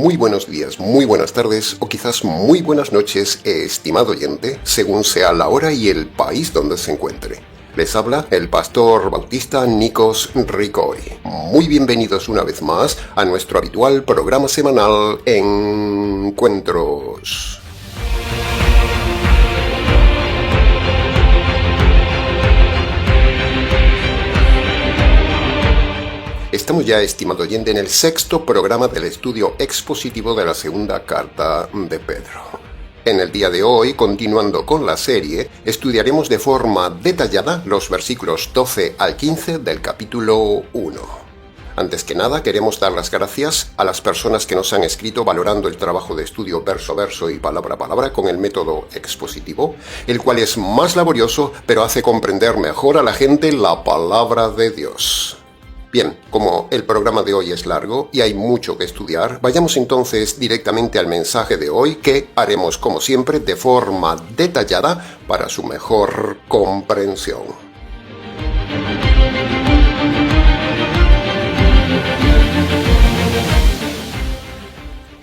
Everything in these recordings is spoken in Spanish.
muy buenos días, muy buenas tardes o quizás muy buenas noches, estimado oyente, según sea la hora y el país donde se encuentre. Les habla el pastor bautista Nikos Ricoy. Muy bienvenidos una vez más a nuestro habitual programa semanal Encuentros. Estamos ya, estimado oyente, en el sexto programa del estudio expositivo de la segunda carta de Pedro. En el día de hoy, continuando con la serie, estudiaremos de forma detallada los versículos 12 al 15 del capítulo 1. Antes que nada, queremos dar las gracias a las personas que nos han escrito valorando el trabajo de estudio verso a verso y palabra a palabra con el método expositivo, el cual es más laborioso, pero hace comprender mejor a la gente la palabra de Dios. Bien, como el programa de hoy es largo y hay mucho que estudiar, vayamos entonces directamente al mensaje de hoy que haremos como siempre de forma detallada para su mejor comprensión.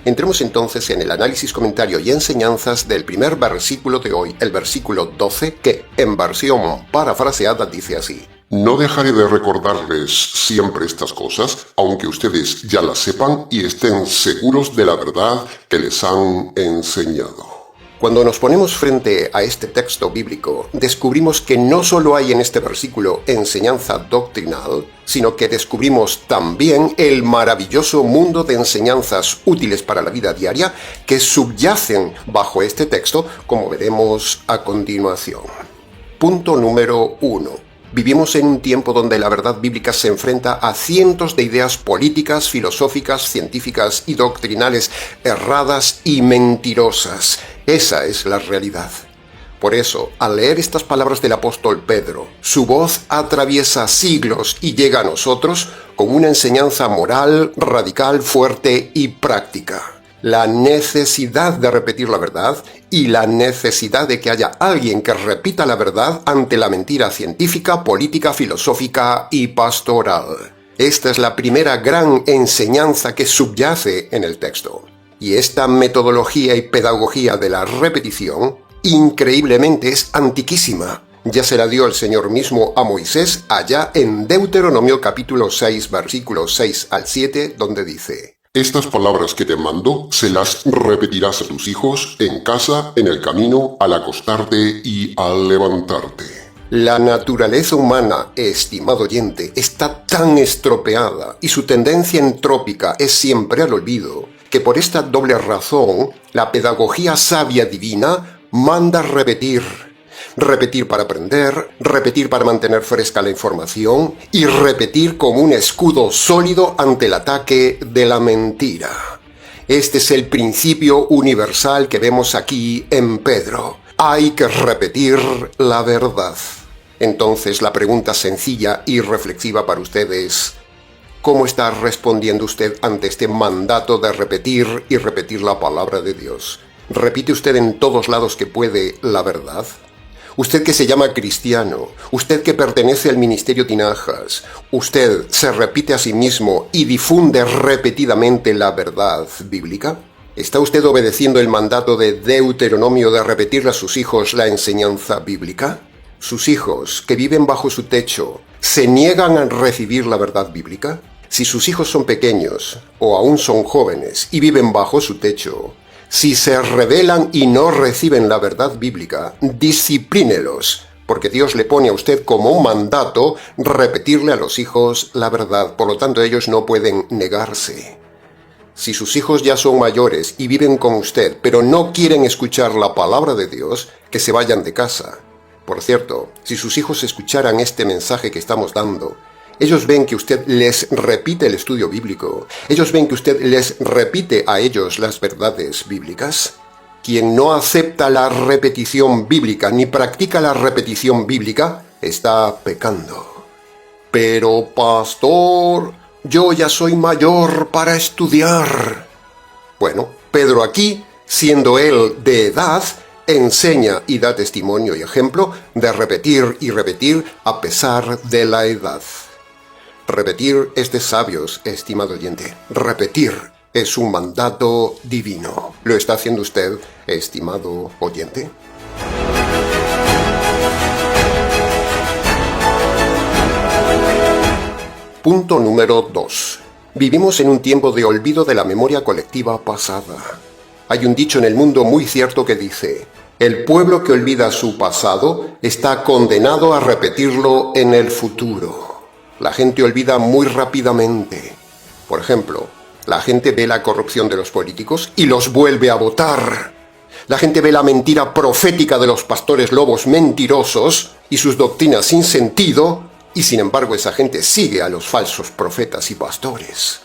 Entremos entonces en el análisis, comentario y enseñanzas del primer versículo de hoy, el versículo 12, que en versión parafraseada dice así: No dejaré de recordarles siempre estas cosas, aunque ustedes ya las sepan y estén seguros de la verdad que les han enseñado. Cuando nos ponemos frente a este texto bíblico, descubrimos que no solo hay en este versículo enseñanza doctrinal, sino que descubrimos también el maravilloso mundo de enseñanzas útiles para la vida diaria que subyacen bajo este texto, como veremos a continuación. Punto número 1. Vivimos en un tiempo donde la verdad bíblica se enfrenta a cientos de ideas políticas, filosóficas, científicas y doctrinales erradas y mentirosas. Esa es la realidad. Por eso, al leer estas palabras del apóstol Pedro, su voz atraviesa siglos y llega a nosotros con una enseñanza moral, radical, fuerte y práctica. La necesidad de repetir la verdad y la necesidad de que haya alguien que repita la verdad ante la mentira científica, política, filosófica y pastoral. Esta es la primera gran enseñanza que subyace en el texto. Y esta metodología y pedagogía de la repetición, increíblemente, es antiquísima. Ya se la dio el Señor mismo a Moisés allá en Deuteronomio capítulo 6, versículos 6 al 7, donde dice: Estas palabras que te mando se las repetirás a tus hijos en casa, en el camino, al acostarte y al levantarte. La naturaleza humana, estimado oyente, está tan estropeada y su tendencia entrópica es siempre al olvido, que por esta doble razón, la pedagogía sabia divina manda repetir. Repetir para aprender, repetir para mantener fresca la información y repetir como un escudo sólido ante el ataque de la mentira. Este es el principio universal que vemos aquí en Pedro. Hay que repetir la verdad. Entonces la pregunta sencilla y reflexiva para usted es: ¿cómo está respondiendo usted ante este mandato de repetir y repetir la palabra de Dios? ¿Repite usted en todos lados que puede la verdad? Usted que se llama cristiano, usted que pertenece al ministerio Tinajas, usted se repite a sí mismo y difunde repetidamente la verdad bíblica. ¿Está usted obedeciendo el mandato de Deuteronomio de repetirle a sus hijos la enseñanza bíblica? ¿Sus hijos, que viven bajo su techo, se niegan a recibir la verdad bíblica? Si sus hijos son pequeños o aún son jóvenes y viven bajo su techo, si se rebelan y no reciben la verdad bíblica, disciplínelos, porque Dios le pone a usted como un mandato repetirle a los hijos la verdad. Por lo tanto, ellos no pueden negarse. Si sus hijos ya son mayores y viven con usted, pero no quieren escuchar la palabra de Dios, que se vayan de casa. Por cierto, si sus hijos escucharan este mensaje que estamos dando, ellos ven que usted les repite el estudio bíblico. Ellos ven que usted les repite a ellos las verdades bíblicas. Quien no acepta la repetición bíblica ni practica la repetición bíblica está pecando. Pero, pastor, yo ya soy mayor para estudiar. Bueno, Pedro aquí, siendo él de edad, enseña y da testimonio y ejemplo de repetir y repetir a pesar de la edad. Repetir es de sabios, estimado oyente. Repetir Es un mandato divino. ¿Lo está haciendo usted, estimado oyente? Punto número 2. Vivimos en un tiempo de olvido de la memoria colectiva pasada. Hay un dicho en el mundo muy cierto que dice: el pueblo que olvida su pasado está condenado a repetirlo en el futuro. La gente olvida muy rápidamente. Por ejemplo, la gente ve la corrupción de los políticos y los vuelve a votar. La gente ve la mentira profética de los pastores lobos mentirosos y sus doctrinas sin sentido, y sin embargo esa gente sigue a los falsos profetas y pastores.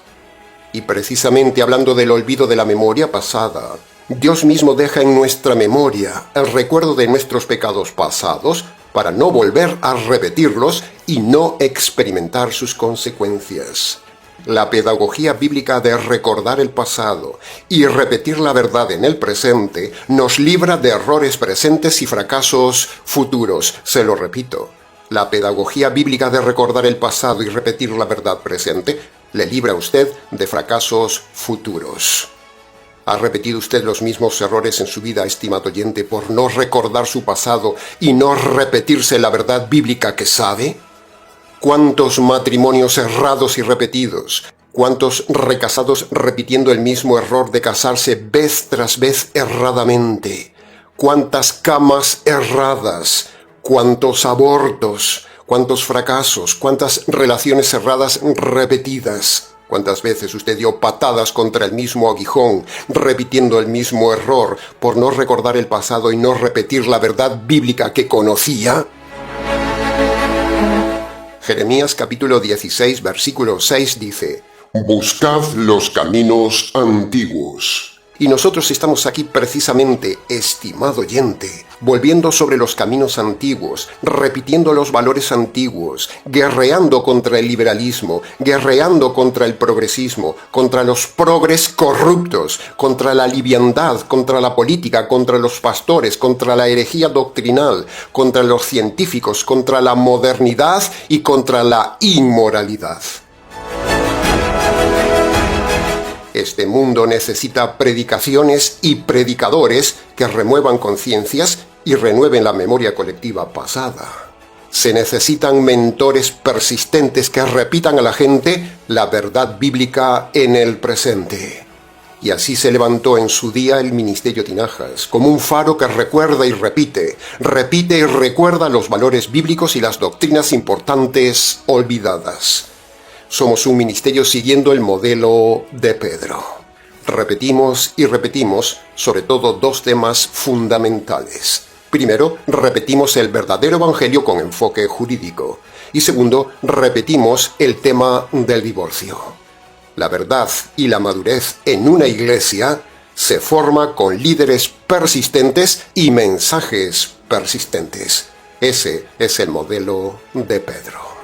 Y precisamente hablando del olvido de la memoria pasada, Dios mismo deja en nuestra memoria el recuerdo de nuestros pecados pasados para no volver a repetirlos y no experimentar sus consecuencias. La pedagogía bíblica de recordar el pasado y repetir la verdad en el presente nos libra de errores presentes y fracasos futuros. Se lo repito, la pedagogía bíblica de recordar el pasado y repetir la verdad presente le libra a usted de fracasos futuros. ¿Ha repetido usted los mismos errores en su vida, estimado oyente, por no recordar su pasado y no repetirse la verdad bíblica que sabe? ¿Cuántos matrimonios errados y repetidos? ¿Cuántos recasados repitiendo el mismo error de casarse vez tras vez erradamente? ¿Cuántas camas erradas? ¿Cuántos abortos? ¿Cuántos fracasos? ¿Cuántas relaciones erradas repetidas? ¿Cuántas veces usted dio patadas contra el mismo aguijón, repitiendo el mismo error por no recordar el pasado y no repetir la verdad bíblica que conocía? Jeremías capítulo 16, versículo 6 dice: Buscad los caminos antiguos. Y nosotros estamos aquí precisamente, estimado oyente, volviendo sobre los caminos antiguos, repitiendo los valores antiguos, guerreando contra el liberalismo, guerreando contra el progresismo, contra los progres corruptos, contra la liviandad, contra la política, contra los pastores, contra la herejía doctrinal, contra los científicos, contra la modernidad y contra la inmoralidad. Este mundo necesita predicaciones y predicadores que remuevan conciencias y renueven la memoria colectiva pasada. Se necesitan mentores persistentes que repitan a la gente la verdad bíblica en el presente. Y así se levantó en su día el Ministerio Tinajas, como un faro que recuerda y repite y recuerda los valores bíblicos y las doctrinas importantes olvidadas. Somos un ministerio siguiendo el modelo de Pedro. Repetimos y repetimos, sobre todo, dos temas fundamentales. Primero, repetimos el verdadero evangelio con enfoque jurídico. Y segundo, repetimos el tema del divorcio. La verdad y la madurez en una iglesia se forma con líderes persistentes y mensajes persistentes. Ese es el modelo de Pedro.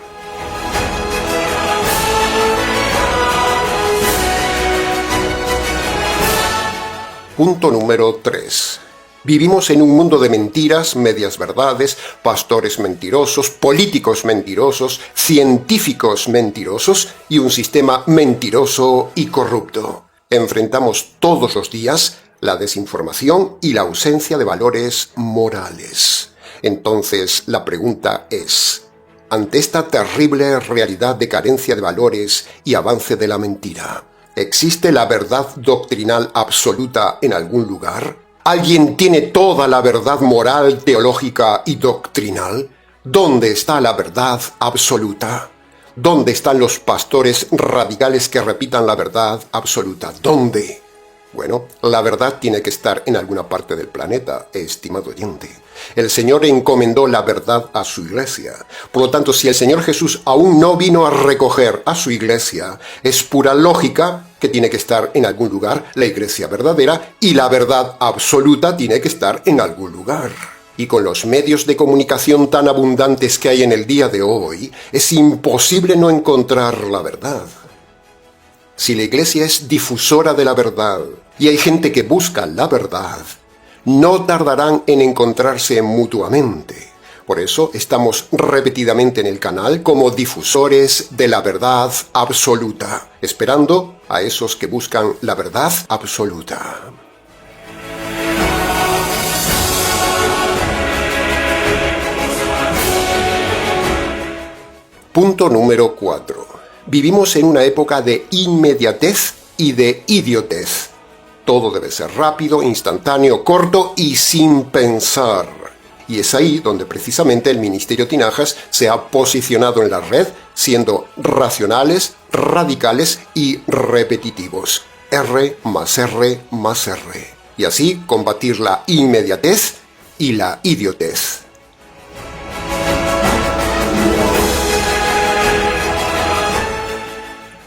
Punto número 3. Vivimos en un mundo de mentiras, medias verdades, pastores mentirosos, políticos mentirosos, científicos mentirosos y un sistema mentiroso y corrupto. Enfrentamos todos los días la desinformación y la ausencia de valores morales. Entonces, la pregunta es: ante esta terrible realidad de carencia de valores y avance de la mentira, ¿existe la verdad doctrinal absoluta en algún lugar? ¿Alguien tiene toda la verdad moral, teológica y doctrinal? ¿Dónde está la verdad absoluta? ¿Dónde están los pastores radicales que repitan la verdad absoluta? ¿Dónde? Bueno, la verdad tiene que estar en alguna parte del planeta, estimado oyente. El Señor encomendó la verdad a su iglesia. Por lo tanto, si el Señor Jesús aún no vino a recoger a su iglesia, es pura lógica que tiene que estar en algún lugar la iglesia verdadera y la verdad absoluta tiene que estar en algún lugar. Y con los medios de comunicación tan abundantes que hay en el día de hoy, es imposible no encontrar la verdad. Si la iglesia es difusora de la verdad y hay gente que busca la verdad, no tardarán en encontrarse mutuamente. Por eso estamos repetidamente en el canal como difusores de la verdad absoluta, esperando a esos que buscan la verdad absoluta. Punto número 4. Vivimos en una época de inmediatez y de idiotez. Todo debe ser rápido, instantáneo, corto y sin pensar. Y es ahí donde precisamente el Ministerio Tinajas se ha posicionado en la red, siendo racionales, radicales y repetitivos. R más R más R. Y así combatir la inmediatez y la idiotez.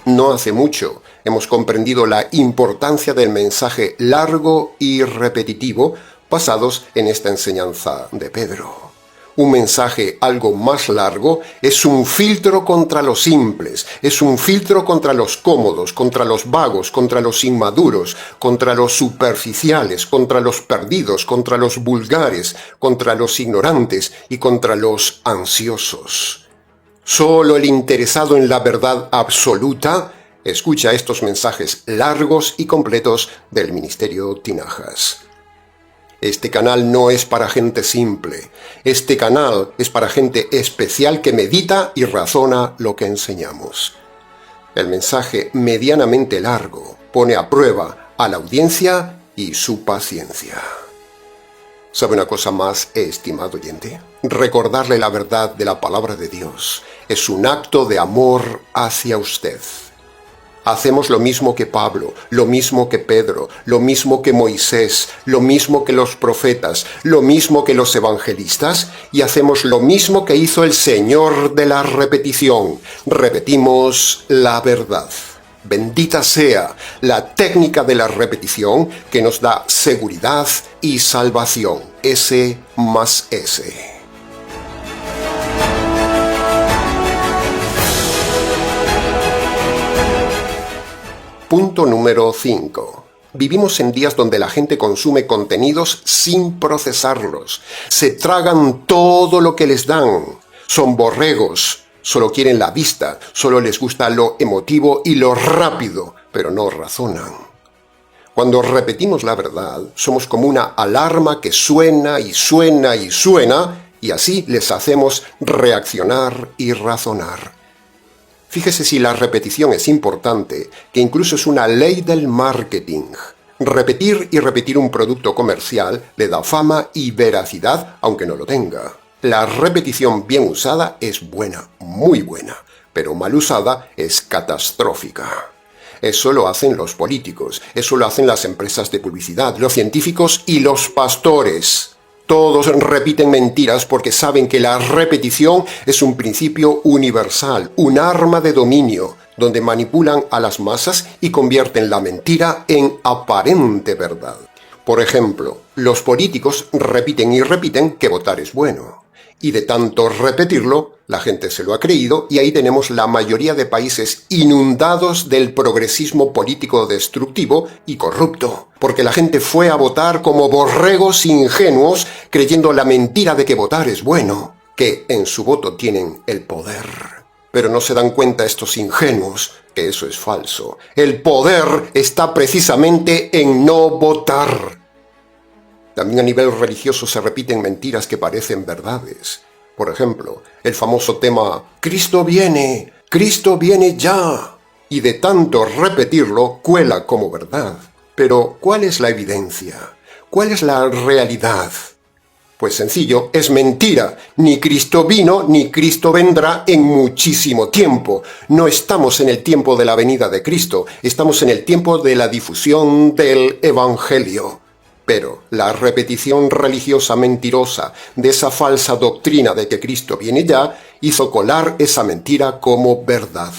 No hace mucho hemos comprendido la importancia del mensaje largo y repetitivo basados en esta enseñanza de Pedro. Un mensaje algo más largo es un filtro contra los simples, es un filtro contra los cómodos, contra los vagos, contra los inmaduros, contra los superficiales, contra los perdidos, contra los vulgares, contra los ignorantes y contra los ansiosos. Solo el interesado en la verdad absoluta escucha estos mensajes largos y completos del Ministerio Tinajas. Este canal no es para gente simple. Este canal es para gente especial que medita y razona lo que enseñamos. El mensaje medianamente largo pone a prueba a la audiencia y su paciencia. ¿Sabe una cosa más, estimado oyente? Recordarle la verdad de la palabra de Dios es un acto de amor hacia usted. Hacemos lo mismo que Pablo, lo mismo que Pedro, lo mismo que Moisés, lo mismo que los profetas, lo mismo que los evangelistas, y hacemos lo mismo que hizo el Señor de la repetición. Repetimos la verdad. Bendita sea la técnica de la repetición que nos da seguridad y salvación. S más S. Punto número 5. Vivimos en días donde la gente consume contenidos sin procesarlos. Se tragan todo lo que les dan. Son borregos. Solo quieren la vista. Solo les gusta lo emotivo y lo rápido, pero no razonan. Cuando repetimos la verdad, somos como una alarma que suena y suena y suena, y así les hacemos reaccionar y razonar. Fíjese si la repetición es importante, que incluso es una ley del marketing. Repetir y repetir un producto comercial le da fama y veracidad, aunque no lo tenga. La repetición bien usada es buena, muy buena, pero mal usada es catastrófica. Eso lo hacen los políticos, eso lo hacen las empresas de publicidad, los científicos y los pastores. Todos repiten mentiras porque saben que la repetición es un principio universal, un arma de dominio, donde manipulan a las masas y convierten la mentira en aparente verdad. Por ejemplo, los políticos repiten y repiten que votar es bueno. Y de tanto repetirlo, la gente se lo ha creído y ahí tenemos la mayoría de países inundados del progresismo político destructivo y corrupto. Porque la gente fue a votar como borregos ingenuos creyendo la mentira de que votar es bueno, que en su voto tienen el poder. Pero no se dan cuenta estos ingenuos que eso es falso. El poder está precisamente en no votar. También a nivel religioso se repiten mentiras que parecen verdades. Por ejemplo, el famoso tema Cristo viene ya. Y de tanto repetirlo, cuela como verdad. Pero, ¿cuál es la evidencia? ¿Cuál es la realidad? Pues sencillo, es mentira. Ni Cristo vino, ni Cristo vendrá en muchísimo tiempo. No estamos en el tiempo de la venida de Cristo, estamos en el tiempo de la difusión del Evangelio. Pero la repetición religiosa mentirosa de esa falsa doctrina de que Cristo viene ya hizo colar esa mentira como verdad.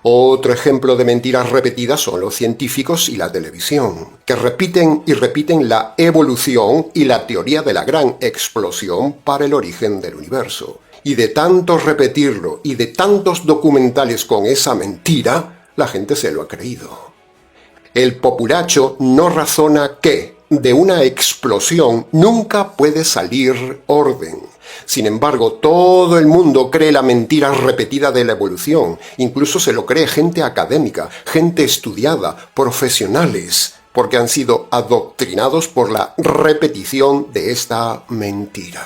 Otro ejemplo de mentiras repetidas son los científicos y la televisión, que repiten y repiten la evolución y la teoría de la gran explosión para el origen del universo. Y de tanto repetirlo y de tantos documentales con esa mentira, la gente se lo ha creído. El populacho no razona que de una explosión nunca puede salir orden. Sin embargo, todo el mundo cree la mentira repetida de la evolución. Incluso se lo cree gente académica, gente estudiada, profesionales, porque han sido adoctrinados por la repetición de esta mentira.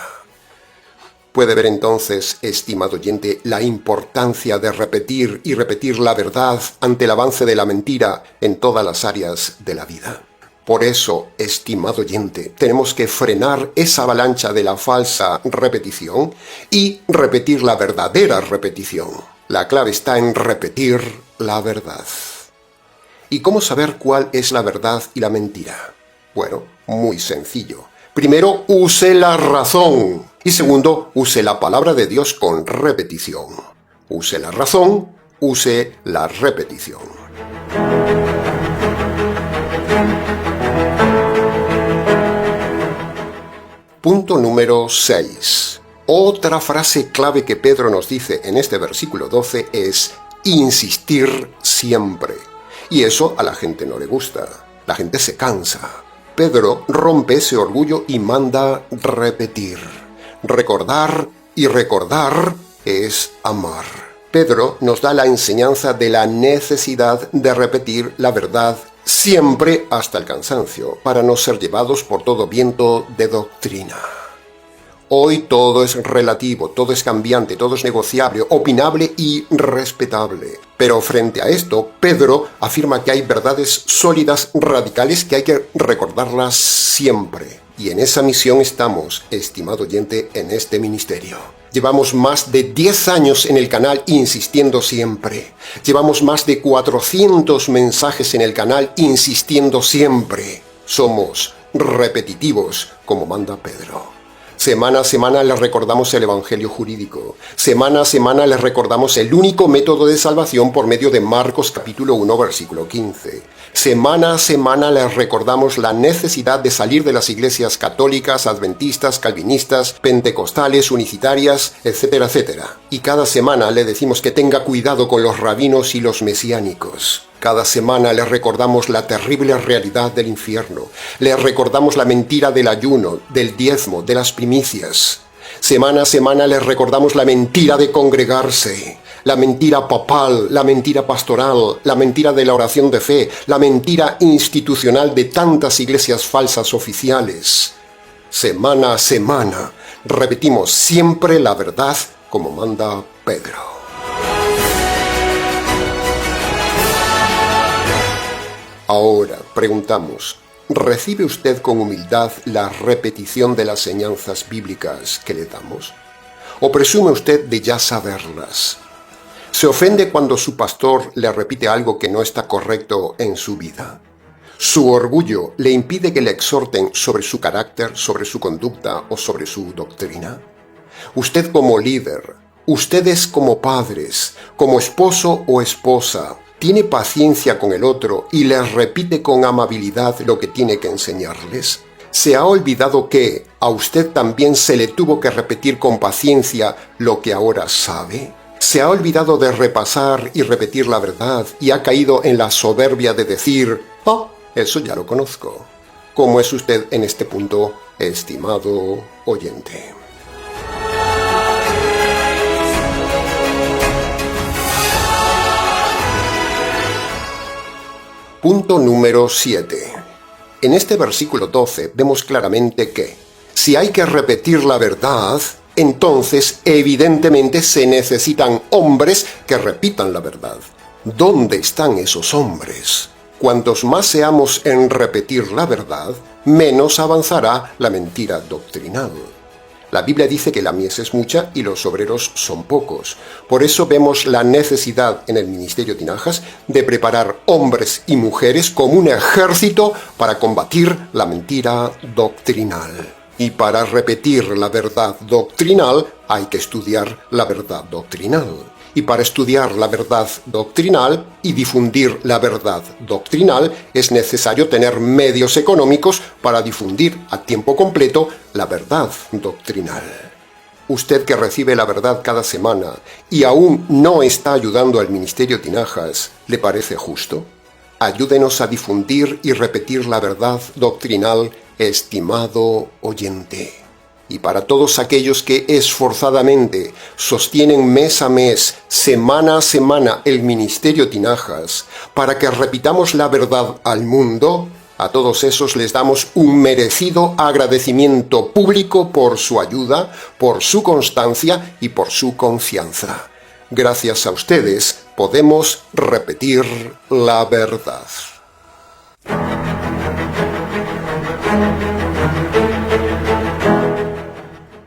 Puede ver entonces, estimado oyente, la importancia de repetir y repetir la verdad ante el avance de la mentira en todas las áreas de la vida. Por eso, estimado oyente, tenemos que frenar esa avalancha de la falsa repetición y repetir la verdadera repetición. La clave está en repetir la verdad. ¿Y cómo saber cuál es la verdad y la mentira? Bueno, muy sencillo. Primero, use la razón. Y segundo, use la palabra de Dios con repetición. Use la razón, use la repetición. Punto número 6. Otra frase clave que Pedro nos dice en este versículo 12 es insistir siempre. Y eso a la gente no le gusta. La gente se cansa. Pedro rompe ese orgullo y manda repetir. Recordar y recordar es amar. Pedro nos da la enseñanza de la necesidad de repetir la verdad siempre hasta el cansancio, para no ser llevados por todo viento de doctrina. Hoy todo es relativo, todo es cambiante, todo es negociable, opinable y respetable. Pero frente a esto, Pedro afirma que hay verdades sólidas, radicales, que hay que recordarlas siempre. Y en esa misión estamos, estimado oyente, en este ministerio. Llevamos más de 10 años en el canal insistiendo siempre. Llevamos más de 400 mensajes en el canal insistiendo siempre. Somos repetitivos, como manda Pedro. Semana a semana les recordamos el Evangelio jurídico. Semana a semana les recordamos el único método de salvación por medio de Marcos capítulo 1, versículo 15. Semana a semana les recordamos la necesidad de salir de las iglesias católicas, adventistas, calvinistas, pentecostales, unicitarias, etcétera, etcétera. Y cada semana le decimos que tenga cuidado con los rabinos y los mesiánicos. Cada semana les recordamos la terrible realidad del infierno. Les recordamos la mentira del ayuno, del diezmo, de las primicias. Semana a semana les recordamos la mentira de congregarse, la mentira papal, la mentira pastoral, la mentira de la oración de fe, la mentira institucional de tantas iglesias falsas oficiales. Semana a semana repetimos siempre la verdad como manda Pedro. Ahora, preguntamos, ¿recibe usted con humildad la repetición de las enseñanzas bíblicas que le damos? ¿O presume usted de ya saberlas? ¿Se ofende cuando su pastor le repite algo que no está correcto en su vida? ¿Su orgullo le impide que le exhorten sobre su carácter, sobre su conducta o sobre su doctrina? Usted como líder, ustedes como padres, como esposo o esposa, ¿tiene paciencia con el otro y les repite con amabilidad lo que tiene que enseñarles? ¿Se ha olvidado que a usted también se le tuvo que repetir con paciencia lo que ahora sabe? ¿Se ha olvidado de repasar y repetir la verdad y ha caído en la soberbia de decir, «Oh, eso ya lo conozco»? ¿Cómo es usted en este punto, estimado oyente? Punto número 7. En este versículo 12 vemos claramente que, si hay que repetir la verdad, entonces evidentemente se necesitan hombres que repitan la verdad. ¿Dónde están esos hombres? Cuantos más seamos en repetir la verdad, menos avanzará la mentira doctrinal. La Biblia dice que la mies es mucha y los obreros son pocos. Por eso vemos la necesidad en el ministerio Tinajas de preparar hombres y mujeres como un ejército para combatir la mentira doctrinal. Y para repetir la verdad doctrinal hay que estudiar la verdad doctrinal. Y para estudiar la verdad doctrinal y difundir la verdad doctrinal es necesario tener medios económicos para difundir a tiempo completo la verdad doctrinal. Usted que recibe la verdad cada semana y aún no está ayudando al Ministerio Tinajas, ¿le parece justo? Ayúdenos a difundir y repetir la verdad doctrinal, estimado oyente. Y para todos aquellos que esforzadamente sostienen mes a mes, semana a semana el Ministerio Tinajas, para que repitamos la verdad al mundo, a todos esos les damos un merecido agradecimiento público por su ayuda, por su constancia y por su confianza. Gracias a ustedes podemos repetir la verdad.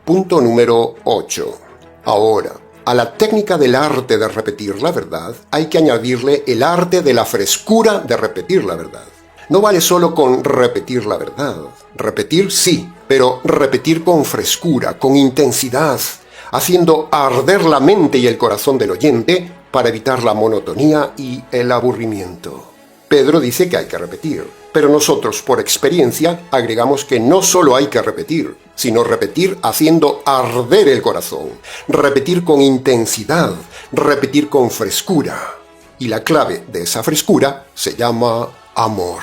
Punto número 8. Ahora, a la técnica del arte de repetir la verdad hay que añadirle el arte de la frescura de repetir la verdad. No vale solo con repetir la verdad. Repetir sí, pero repetir con frescura, con intensidad, haciendo arder la mente y el corazón del oyente para evitar la monotonía y el aburrimiento. Pedro dice que hay que repetir, pero nosotros, por experiencia, agregamos que no solo hay que repetir, sino repetir haciendo arder el corazón, repetir con intensidad, repetir con frescura. Y la clave de esa frescura se llama amor.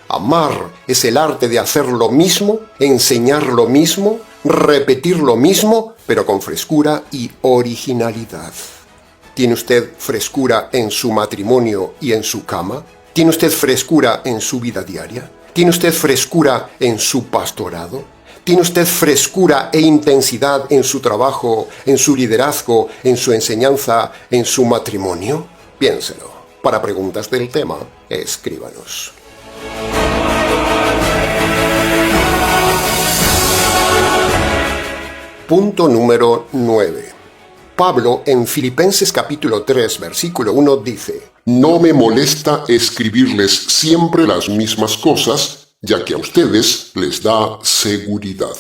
Amar es el arte de hacer lo mismo, enseñar lo mismo, repetir lo mismo, pero con frescura y originalidad. ¿Tiene usted frescura en su matrimonio y en su cama? ¿Tiene usted frescura en su vida diaria? ¿Tiene usted frescura en su pastorado? ¿Tiene usted frescura e intensidad en su trabajo, en su liderazgo, en su enseñanza, en su matrimonio? Piénselo. Para preguntas del tema, escríbanos. Punto número 9. Pablo en Filipenses capítulo 3, versículo 1 dice: No me molesta escribirles siempre las mismas cosas, ya que a ustedes les da seguridad.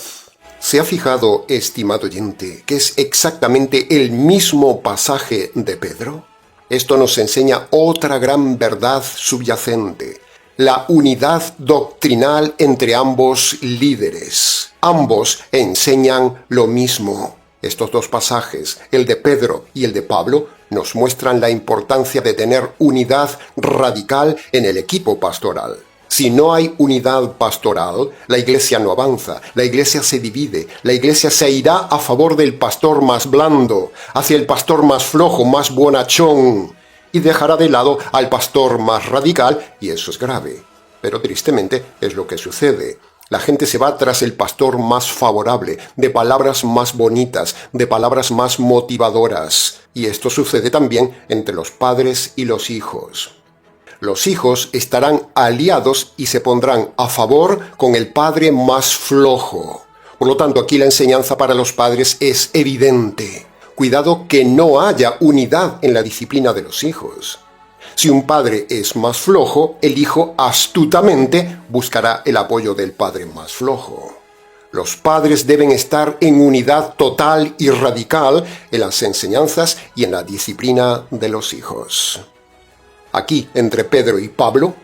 ¿Se ha fijado, estimado oyente, que es exactamente el mismo pasaje de Pedro? Esto nos enseña otra gran verdad subyacente: la unidad doctrinal entre ambos líderes. Ambos enseñan lo mismo. Estos dos pasajes, el de Pedro y el de Pablo, nos muestran la importancia de tener unidad radical en el equipo pastoral. Si no hay unidad pastoral, la iglesia no avanza, la iglesia se divide, la iglesia se irá a favor del pastor más blando, hacia el pastor más flojo, más bonachón, y dejará de lado al pastor más radical, y eso es grave. Pero tristemente es lo que sucede. La gente se va tras el pastor más favorable, de palabras más bonitas, de palabras más motivadoras. Y esto sucede también entre los padres y los hijos. Los hijos estarán aliados y se pondrán a favor con el padre más flojo. Por lo tanto, aquí la enseñanza para los padres es evidente. Cuidado que no haya unidad en la disciplina de los hijos. Si un padre es más flojo, el hijo astutamente buscará el apoyo del padre más flojo. Los padres deben estar en unidad total y radical en las enseñanzas y en la disciplina de los hijos. Aquí, entre Pedro y Pablo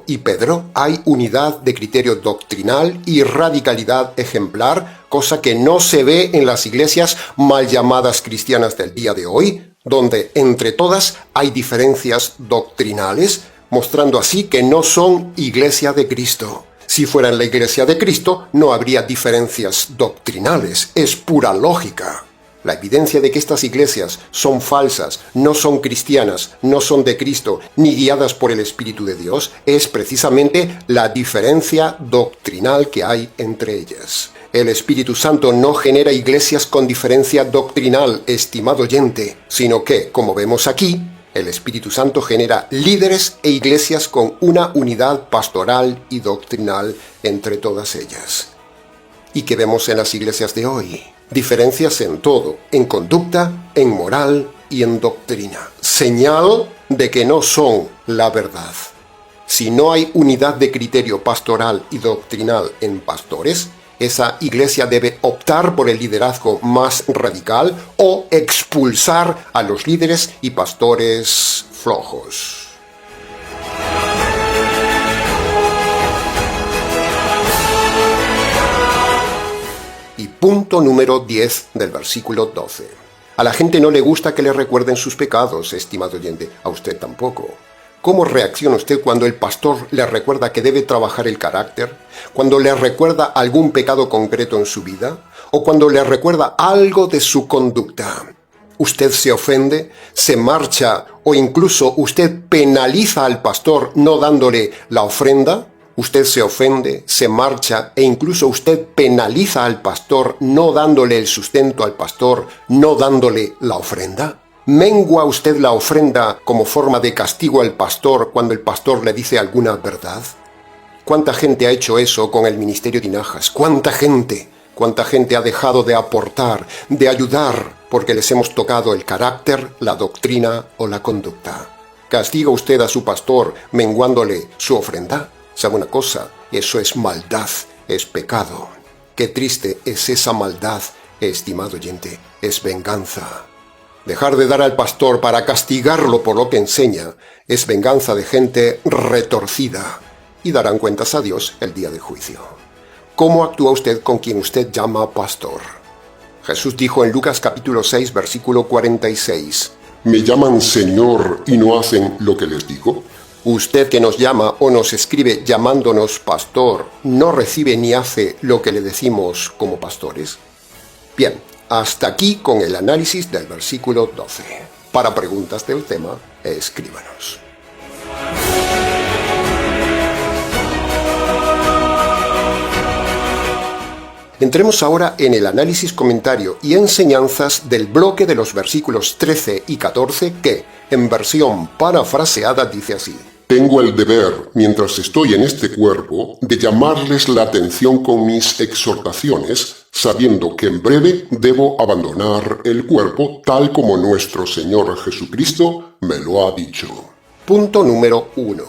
y Pedro, hay unidad de criterio doctrinal y radicalidad ejemplar, cosa que no se ve en las iglesias mal llamadas cristianas del día de hoy, donde entre todas hay diferencias doctrinales, mostrando así que no son iglesia de Cristo. Si fueran la iglesia de Cristo, no habría diferencias doctrinales, es pura lógica. La evidencia de que estas iglesias son falsas, no son cristianas, no son de Cristo, ni guiadas por el Espíritu de Dios, es precisamente la diferencia doctrinal que hay entre ellas. El Espíritu Santo no genera iglesias con diferencia doctrinal, estimado oyente, sino que, como vemos aquí, el Espíritu Santo genera líderes e iglesias con una unidad pastoral y doctrinal entre todas ellas. ¿Y qué vemos en las iglesias de hoy? Diferencias en todo, en conducta, en moral y en doctrina. Señal de que no son la verdad. Si no hay unidad de criterio pastoral y doctrinal en pastores, esa iglesia debe optar por el liderazgo más radical o expulsar a los líderes y pastores flojos. Y punto número 10 del versículo 12. A la gente no le gusta que le recuerden sus pecados, estimado oyente, a usted tampoco. ¿Cómo reacciona usted cuando el pastor le recuerda que debe trabajar el carácter? ¿Cuando le recuerda algún pecado concreto en su vida? ¿O cuando le recuerda algo de su conducta? ¿Usted se ofende, se marcha o incluso usted penaliza al pastor no dándole la ofrenda? Usted se ofende, se marcha e incluso usted penaliza al pastor no dándole el sustento al pastor, no dándole la ofrenda. ¿Mengua usted la ofrenda como forma de castigo al pastor cuando el pastor le dice alguna verdad? ¿Cuánta gente ha hecho eso con el ministerio de Inajas? ¿Cuánta gente? ¿Cuánta gente ha dejado de aportar, de ayudar, porque les hemos tocado el carácter, la doctrina o la conducta? ¿Castiga usted a su pastor menguándole su ofrenda? ¿Sabe una cosa? Eso es maldad, es pecado. Qué triste es esa maldad, estimado oyente, es venganza. Dejar de dar al pastor para castigarlo por lo que enseña es venganza de gente retorcida y darán cuentas a Dios el día de juicio. ¿Cómo actúa usted con quien usted llama pastor? Jesús dijo en Lucas capítulo 6, versículo 46, ¿Me llaman Señor y no hacen lo que les digo? Usted que nos llama o nos escribe llamándonos pastor, ¿no recibe ni hace lo que le decimos como pastores? Bien, hasta aquí con el análisis del versículo 12. Para preguntas del tema, escríbanos. Entremos ahora en el análisis, comentario y enseñanzas del bloque de los versículos 13 y 14 que, en versión parafraseada, dice así. Tengo el deber, mientras estoy en este cuerpo, de llamarles la atención con mis exhortaciones, sabiendo que en breve debo abandonar el cuerpo tal como nuestro Señor Jesucristo me lo ha dicho. Punto número 1.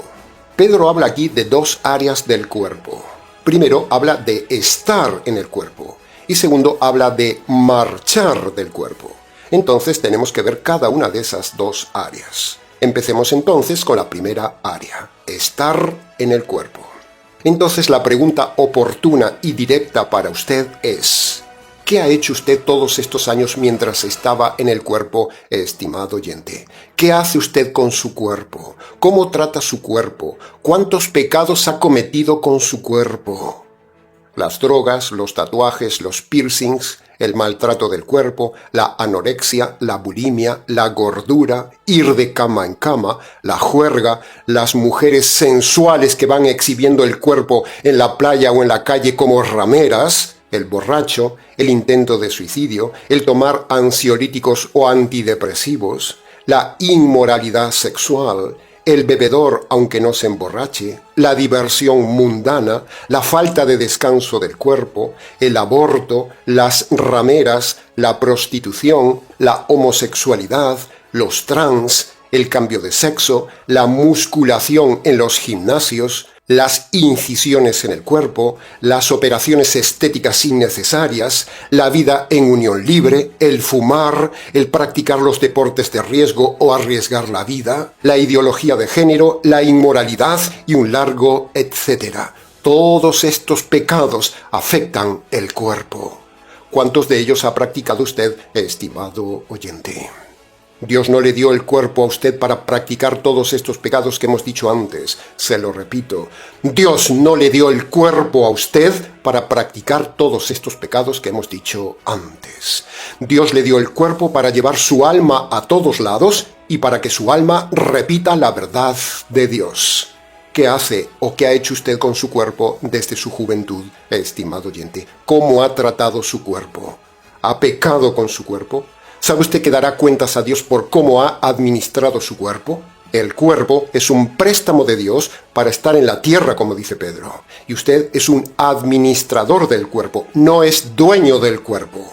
Pedro habla aquí de dos áreas del cuerpo. Primero, habla de estar en el cuerpo. Y segundo, habla de marchar del cuerpo. Entonces tenemos que ver cada una de esas dos áreas. Empecemos entonces con la primera área, estar en el cuerpo. Entonces la pregunta oportuna y directa para usted es, ¿qué ha hecho usted todos estos años mientras estaba en el cuerpo, estimado oyente? ¿Qué hace usted con su cuerpo? ¿Cómo trata su cuerpo? ¿Cuántos pecados ha cometido con su cuerpo? Las drogas, los tatuajes, los piercings, el maltrato del cuerpo, la anorexia, la bulimia, la gordura, ir de cama en cama, la juerga, las mujeres sensuales que van exhibiendo el cuerpo en la playa o en la calle como rameras, el borracho, el intento de suicidio, el tomar ansiolíticos o antidepresivos, la inmoralidad sexual, el bebedor aunque no se emborrache, la diversión mundana, la falta de descanso del cuerpo, el aborto, las rameras, la prostitución, la homosexualidad, los trans, el cambio de sexo, la musculación en los gimnasios, las incisiones en el cuerpo, las operaciones estéticas innecesarias, la vida en unión libre, el fumar, el practicar los deportes de riesgo o arriesgar la vida, la ideología de género, la inmoralidad y un largo etcétera. Todos estos pecados afectan el cuerpo. ¿Cuántos de ellos ha practicado usted, estimado oyente? Dios no le dio el cuerpo a usted para practicar todos estos pecados que hemos dicho antes. Se lo repito. Dios no le dio el cuerpo a usted para practicar todos estos pecados que hemos dicho antes. Dios le dio el cuerpo para llevar su alma a todos lados y para que su alma repita la verdad de Dios. ¿Qué hace o qué ha hecho usted con su cuerpo desde su juventud, estimado oyente? ¿Cómo ha tratado su cuerpo? ¿Ha pecado con su cuerpo? ¿Sabe usted que dará cuentas a Dios por cómo ha administrado su cuerpo? El cuerpo es un préstamo de Dios para estar en la tierra, como dice Pedro. Y usted es un administrador del cuerpo, no es dueño del cuerpo.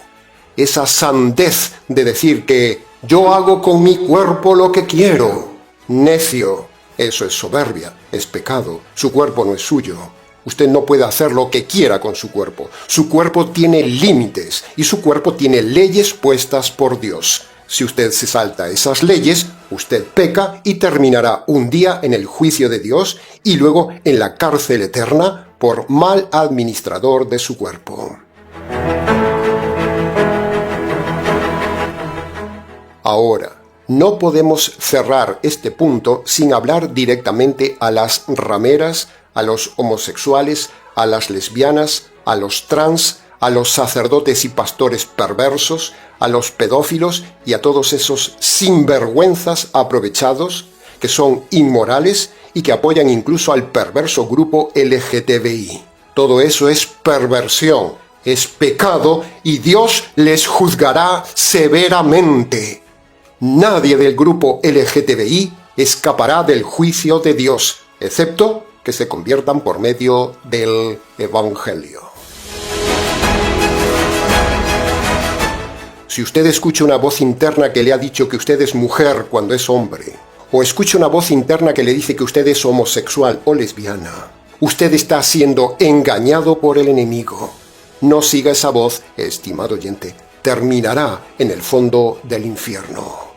Esa sandez de decir que yo hago con mi cuerpo lo que quiero. Necio, eso es soberbia, es pecado. Su cuerpo no es suyo. Usted no puede hacer lo que quiera con su cuerpo. Su cuerpo tiene límites y su cuerpo tiene leyes puestas por Dios. Si usted se salta esas leyes, usted peca y terminará un día en el juicio de Dios y luego en la cárcel eterna por mal administrador de su cuerpo. Ahora, no podemos cerrar este punto sin hablar directamente a las rameras, a los homosexuales, a las lesbianas, a los trans, a los sacerdotes y pastores perversos, a los pedófilos y a todos esos sinvergüenzas aprovechados que son inmorales y que apoyan incluso al perverso grupo LGTBI. Todo eso es perversión, es pecado y Dios les juzgará severamente. Nadie del grupo LGTBI escapará del juicio de Dios, excepto que se conviertan por medio del Evangelio. Si usted escucha una voz interna que le ha dicho que usted es mujer cuando es hombre, o escucha una voz interna que le dice que usted es homosexual o lesbiana, usted está siendo engañado por el enemigo. No siga esa voz, estimado oyente, terminará en el fondo del infierno.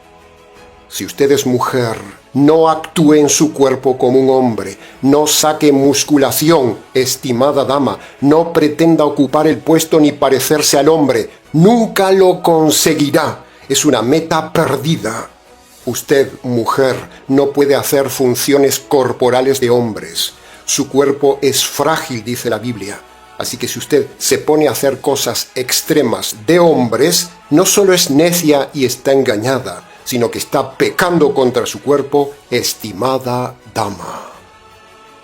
Si usted es mujer, no actúe en su cuerpo como un hombre, no saque musculación, estimada dama, no pretenda ocupar el puesto ni parecerse al hombre, nunca lo conseguirá, es una meta perdida. Usted, mujer, no puede hacer funciones corporales de hombres, su cuerpo es frágil, dice la Biblia. Así que si usted se pone a hacer cosas extremas de hombres, no solo es necia y está engañada, sino que está pecando contra su cuerpo, estimada dama.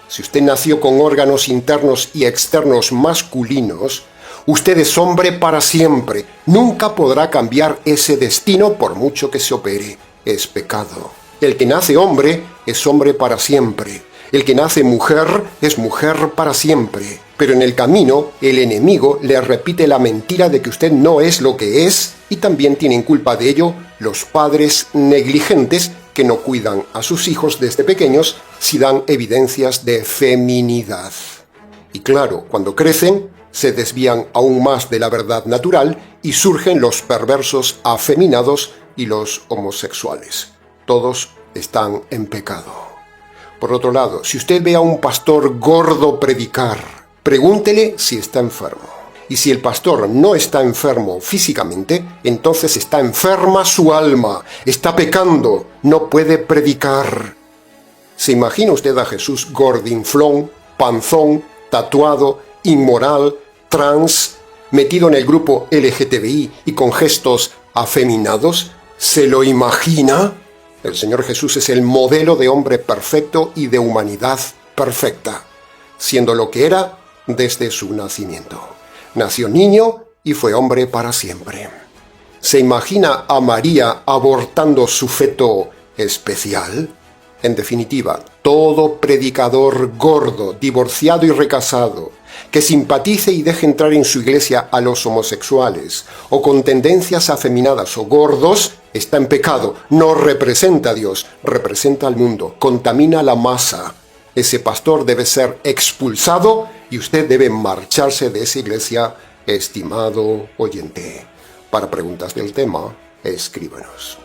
Si usted nació con órganos internos y externos masculinos, usted es hombre para siempre. Nunca podrá cambiar ese destino por mucho que se opere. Es pecado. El que nace hombre es hombre para siempre. El que nace mujer es mujer para siempre. Pero en el camino, el enemigo le repite la mentira de que usted no es lo que es y también tienen culpa de ello los padres negligentes que no cuidan a sus hijos desde pequeños si dan evidencias de feminidad. Y claro, cuando crecen, se desvían aún más de la verdad natural y surgen los perversos afeminados y los homosexuales. Todos están en pecado. Por otro lado, si usted ve a un pastor gordo predicar, pregúntele si está enfermo. Y si el pastor no está enfermo físicamente, entonces está enferma su alma, está pecando, no puede predicar. ¿Se imagina usted a Jesús gordinflón, panzón, tatuado, inmoral, trans, metido en el grupo LGTBI y con gestos afeminados? ¿Se lo imagina? El Señor Jesús es el modelo de hombre perfecto y de humanidad perfecta, siendo lo que era desde su nacimiento. Nació niño y fue hombre para siempre. ¿Se imagina a María abortando su feto especial? En definitiva, todo predicador gordo, divorciado y recasado, que simpatice y deje entrar en su iglesia a los homosexuales, o con tendencias afeminadas o gordos, está en pecado, no representa a Dios, representa al mundo, contamina la masa. Ese pastor debe ser expulsado y usted debe marcharse de esa iglesia, estimado oyente. Para preguntas del tema, escríbanos.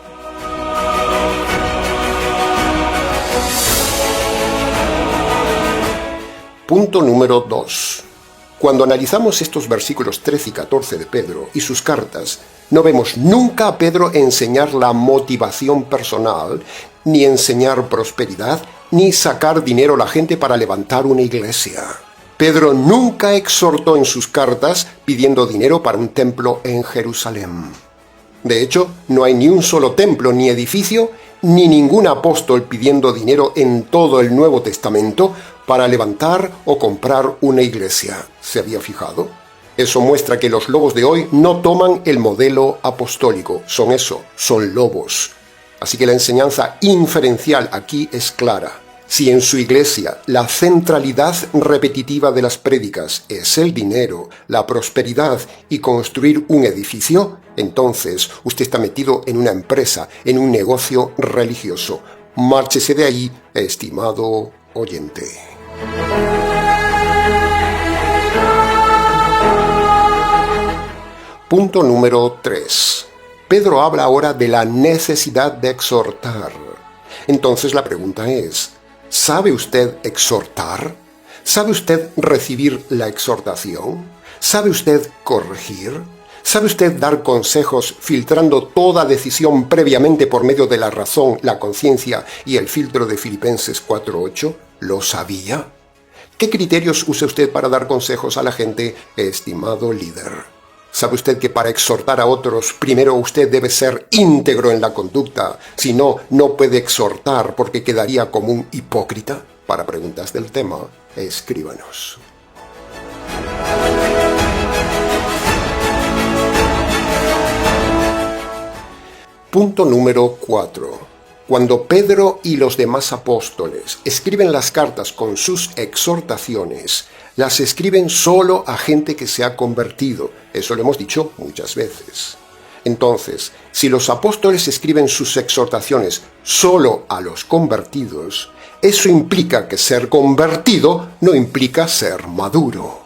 Punto número 2. Cuando analizamos estos versículos 13 y 14 de Pedro y sus cartas, no vemos nunca a Pedro enseñar la motivación personal, ni enseñar prosperidad, ni sacar dinero a la gente para levantar una iglesia. Pedro nunca exhortó en sus cartas pidiendo dinero para un templo en Jerusalén. De hecho, no hay ni un solo templo ni edificio, ni ningún apóstol pidiendo dinero en todo el Nuevo Testamento para levantar o comprar una iglesia. ¿Se había fijado? Eso muestra que los lobos de hoy no toman el modelo apostólico. Son eso, son lobos. Así que la enseñanza inferencial aquí es clara. Si en su iglesia la centralidad repetitiva de las prédicas es el dinero, la prosperidad y construir un edificio, entonces usted está metido en una empresa, en un negocio religioso. Márchese de ahí, estimado oyente. Punto número 3. Pedro habla ahora de la necesidad de exhortar. Entonces la pregunta es, ¿sabe usted exhortar? ¿Sabe usted recibir la exhortación? ¿Sabe usted corregir? ¿Sabe usted dar consejos filtrando toda decisión previamente por medio de la razón, la conciencia y el filtro de Filipenses 4:8? ¿Lo sabía? ¿Qué criterios usa usted para dar consejos a la gente, estimado líder? ¿Sabe usted que para exhortar a otros, primero usted debe ser íntegro en la conducta? Si no, no puede exhortar porque quedaría como un hipócrita. Para preguntas del tema, escríbanos. Punto número 4. Cuando Pedro y los demás apóstoles escriben las cartas con sus exhortaciones, las escriben solo a gente que se ha convertido. Eso lo hemos dicho muchas veces. Entonces, si los apóstoles escriben sus exhortaciones solo a los convertidos, eso implica que ser convertido no implica ser maduro.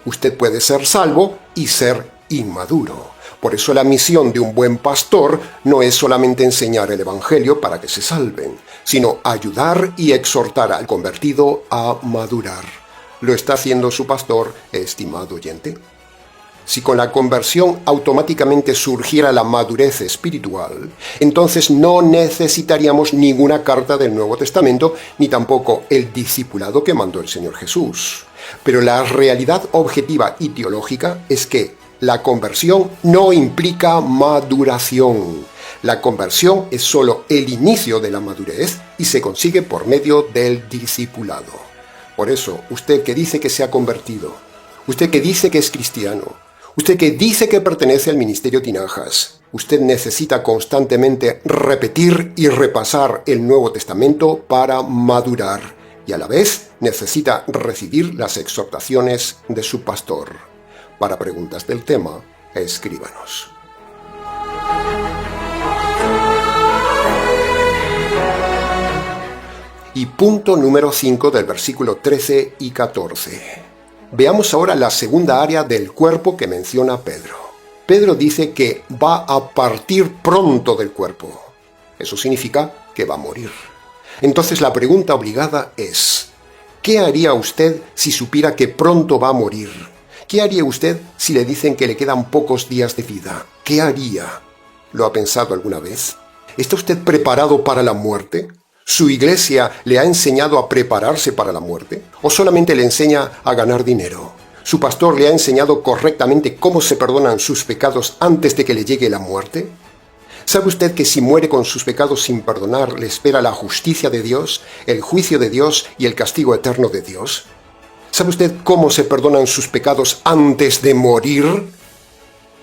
Usted puede ser salvo y ser inmaduro. Por eso la misión de un buen pastor no es solamente enseñar el Evangelio para que se salven, sino ayudar y exhortar al convertido a madurar. ¿Lo está haciendo su pastor, estimado oyente? Si con la conversión automáticamente surgiera la madurez espiritual, entonces no necesitaríamos ninguna carta del Nuevo Testamento, ni tampoco el discipulado que mandó el Señor Jesús. Pero la realidad objetiva y teológica es que la conversión no implica maduración. La conversión es solo el inicio de la madurez y se consigue por medio del discipulado. Por eso, usted que dice que se ha convertido, usted que dice que es cristiano, usted que dice que pertenece al Ministerio Tinajas, usted necesita constantemente repetir y repasar el Nuevo Testamento para madurar y a la vez necesita recibir las exhortaciones de su pastor. Para preguntas del tema, escríbanos. Y punto número 5 del versículo 13 y 14. Veamos ahora la segunda área del cuerpo que menciona Pedro. Pedro dice que va a partir pronto del cuerpo. Eso significa que va a morir. Entonces la pregunta obligada es, ¿qué haría usted si supiera que pronto va a morir? ¿Qué haría usted si le dicen que le quedan pocos días de vida? ¿Qué haría? ¿Lo ha pensado alguna vez? ¿Está usted preparado para la muerte? ¿Su iglesia le ha enseñado a prepararse para la muerte? ¿O solamente le enseña a ganar dinero? ¿Su pastor le ha enseñado correctamente cómo se perdonan sus pecados antes de que le llegue la muerte? ¿Sabe usted que si muere con sus pecados sin perdonar, le espera la justicia de Dios, el juicio de Dios y el castigo eterno de Dios? ¿Sabe usted cómo se perdonan sus pecados antes de morir?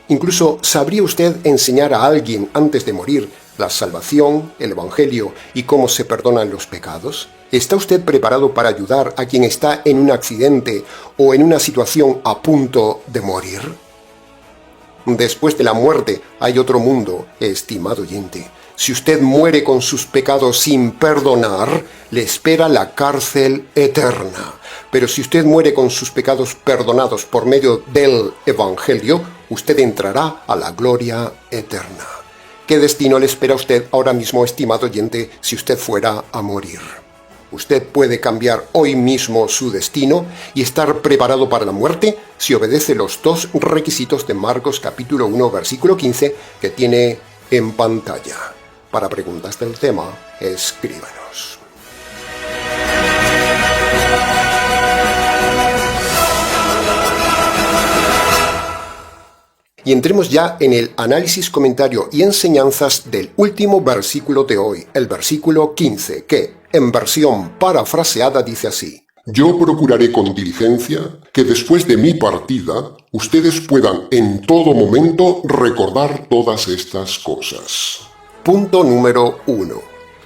Incluso, ¿sabría usted enseñar a alguien antes de morir la salvación, el Evangelio y cómo se perdonan los pecados? ¿Está usted preparado para ayudar a quien está en un accidente o en una situación a punto de morir? Después de la muerte hay otro mundo, estimado oyente. Si usted muere con sus pecados sin perdonar, le espera la cárcel eterna. Pero si usted muere con sus pecados perdonados por medio del Evangelio, usted entrará a la gloria eterna. ¿Qué destino le espera a usted ahora mismo, estimado oyente, si usted fuera a morir? Usted puede cambiar hoy mismo su destino y estar preparado para la muerte si obedece los dos requisitos de Marcos capítulo 1, versículo 15, que tiene en pantalla. Para preguntas del tema, escríbanos. Y entremos ya en el análisis, comentario y enseñanzas del último versículo de hoy, el versículo 15, que, en versión parafraseada, dice así: Yo procuraré con diligencia que después de mi partida, ustedes puedan en todo momento recordar todas estas cosas. Punto número 1.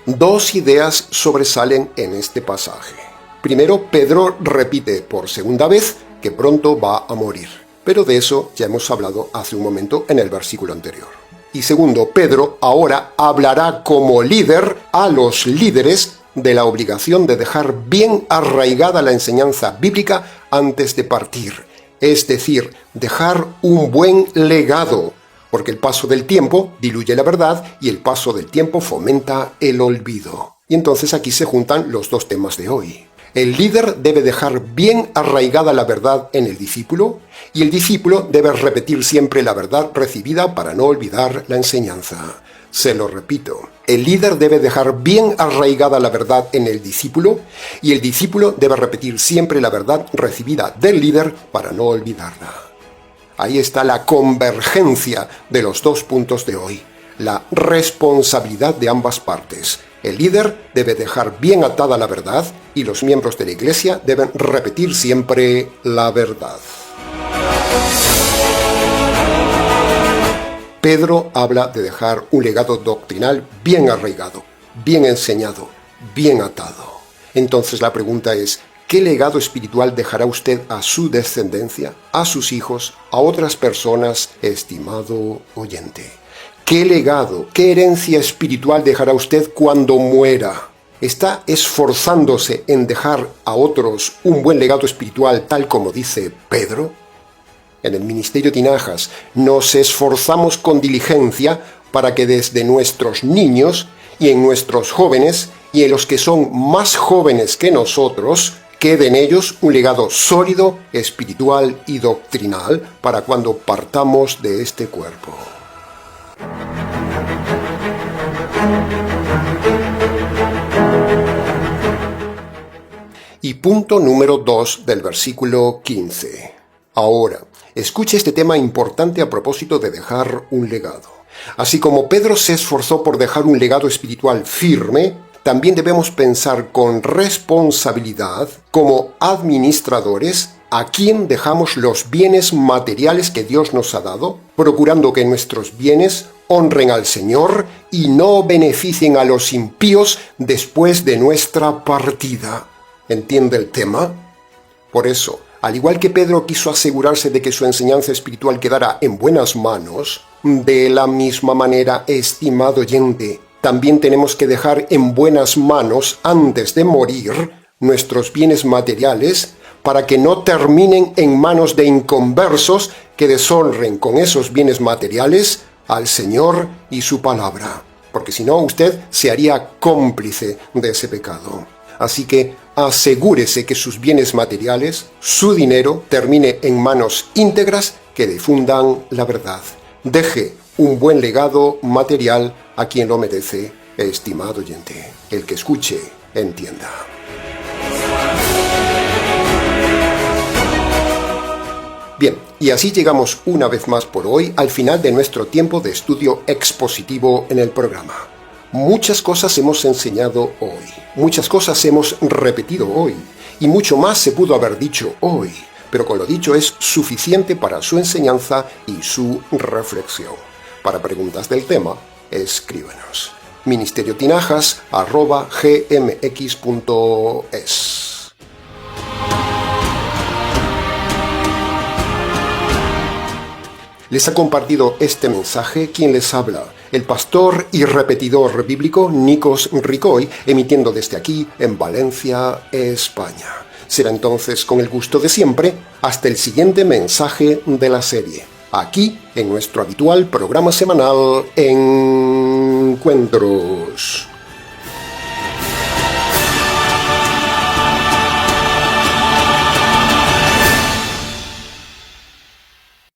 Dos ideas sobresalen en este pasaje. Primero, Pedro repite por segunda vez que pronto va a morir. Pero de eso ya hemos hablado hace un momento en el versículo anterior. Y segundo, Pedro ahora hablará como líder a los líderes de la obligación de dejar bien arraigada la enseñanza bíblica antes de partir. Es decir, dejar un buen legado, porque el paso del tiempo diluye la verdad y el paso del tiempo fomenta el olvido. Y entonces aquí se juntan los dos temas de hoy. El líder debe dejar bien arraigada la verdad en el discípulo y el discípulo debe repetir siempre la verdad recibida para no olvidar la enseñanza. Se lo repito, el líder debe dejar bien arraigada la verdad en el discípulo y el discípulo debe repetir siempre la verdad recibida del líder para no olvidarla. Ahí está la convergencia de los dos puntos de hoy, la responsabilidad de ambas partes. El líder debe dejar bien atada la verdad y los miembros de la Iglesia deben repetir siempre la verdad. Pedro habla de dejar un legado doctrinal bien arraigado, bien enseñado, bien atado. Entonces la pregunta es, ¿qué legado espiritual dejará usted a su descendencia, a sus hijos, a otras personas, estimado oyente? ¿Qué legado, qué herencia espiritual dejará usted cuando muera? ¿Está esforzándose en dejar a otros un buen legado espiritual tal como dice Pedro? En el Ministerio Tinajas nos esforzamos con diligencia para que desde nuestros niños y en nuestros jóvenes y en los que son más jóvenes que nosotros, quede en ellos un legado sólido, espiritual y doctrinal para cuando partamos de este cuerpo. Y punto número 2 del versículo 15. Ahora, escuche este tema importante a propósito de dejar un legado. Así como Pedro se esforzó por dejar un legado espiritual firme, también debemos pensar con responsabilidad como administradores a quién dejamos los bienes materiales que Dios nos ha dado, procurando que nuestros bienes honren al Señor y no beneficien a los impíos después de nuestra partida. ¿Entiende el tema? Por eso, al igual que Pedro quiso asegurarse de que su enseñanza espiritual quedara en buenas manos, de la misma manera, estimado oyente, también tenemos que dejar en buenas manos, antes de morir, nuestros bienes materiales para que no terminen en manos de inconversos que deshonren con esos bienes materiales al Señor y su palabra, porque si no usted se haría cómplice de ese pecado. Así que asegúrese que sus bienes materiales, su dinero, termine en manos íntegras que difundan la verdad. Deje un buen legado material a quien lo merece, estimado oyente. El que escuche, entienda. Bien, y así llegamos una vez más por hoy al final de nuestro tiempo de estudio expositivo en el programa. Muchas cosas hemos enseñado hoy, muchas cosas hemos repetido hoy, y mucho más se pudo haber dicho hoy, pero con lo dicho es suficiente para su enseñanza y su reflexión. Para preguntas del tema, escríbenos. ministeriotinajas@gmx.es. Les ha compartido este mensaje quien les habla, el pastor y repetidor bíblico Nikos Ricoy, emitiendo desde aquí en Valencia, España. Será entonces con el gusto de siempre hasta el siguiente mensaje de la serie, aquí en nuestro habitual programa semanal Encuentros.